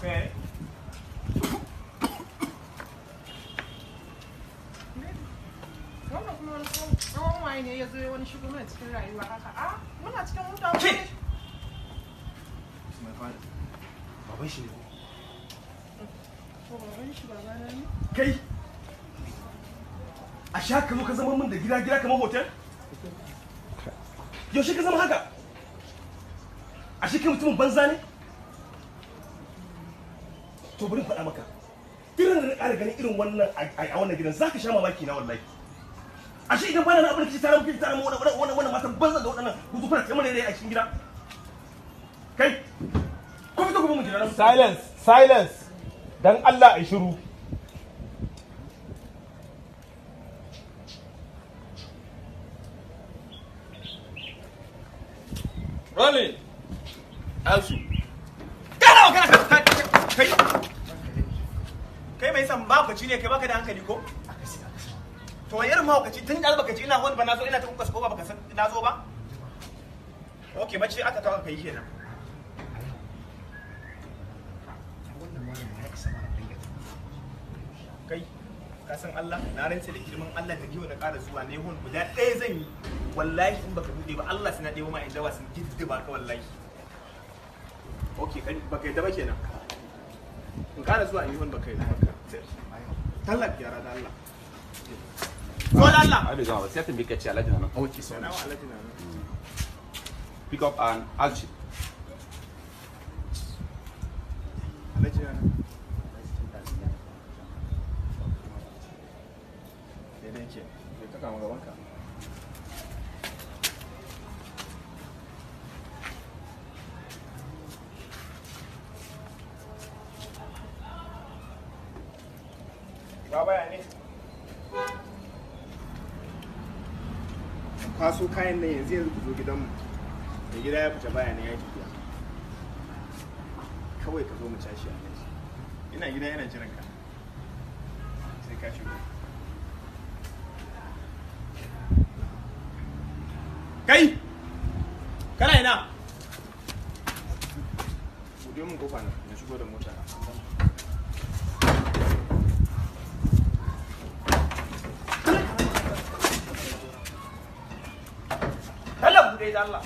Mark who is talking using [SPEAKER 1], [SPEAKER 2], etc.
[SPEAKER 1] Eh.
[SPEAKER 2] Wannan kuma wani tsawon waye ne ya zo ya wani shigo mana cikin rayuwa haka. A muna cikin mutane.
[SPEAKER 1] Ke! My father. Baban shi ne.
[SPEAKER 2] Ko baban shi babana ne?
[SPEAKER 1] Kai! A sha ka zo ka zama min da gida kamar hotel? Yaushe ka zama haka? A shi kai mutumin banza ne? To bari faɗa maka. Irin da na ƙara ganin irin wannan a wannan gidan za ka sha mamaki na wallahi. A shi idan bana na abin da kake tara mu wannan matan banza da waɗannan ku kuna kamar ne a cikin gida. Kai! Ko fito ku mu gida nan.
[SPEAKER 3] Silence. Dan Allah ai shiru.
[SPEAKER 1] Rolling. Action. Kana magana kai. Kai mai san mahaukaci ne kai baka da hankali ko? To wani irin mahaukaci tun da baka ji ina wani ba na zo ina ta kuka ko ba baka san na zo ba? Okay bace aka tawa kai kenan. Kai ka san Allah na rantse da girman Allah da giwa da ƙara zuwa ne hon guda ɗaya zan yi wallahi in baka bude ba Allah sai na ɗebo ma inda wasu giddiba ka wallahi. Okay kai baka yadda ba kenan. In ƙara zuwa in yi hon baka yadda ba. Talak yara da Allah. Ko da Allah.
[SPEAKER 3] Ai bai gama ba sai ta mika ce Alhaji nan.
[SPEAKER 1] Okay so now Alhaji na.
[SPEAKER 3] Pick up and action.
[SPEAKER 1] Alhaji na. Daidai ke. Bai ta kama gaban ka. Ba baya ne. Kwaso kayan nan yanzu ku zo gidanmu. Da gida ya fita baya ne ya tafiya. Kawai ka zo mu tashi a kai. Ina gida yana jiran ka. Sai ka shigo. Kai! Kana ina? Bude mun kofa na shigo da mota. Allah bude da Allah.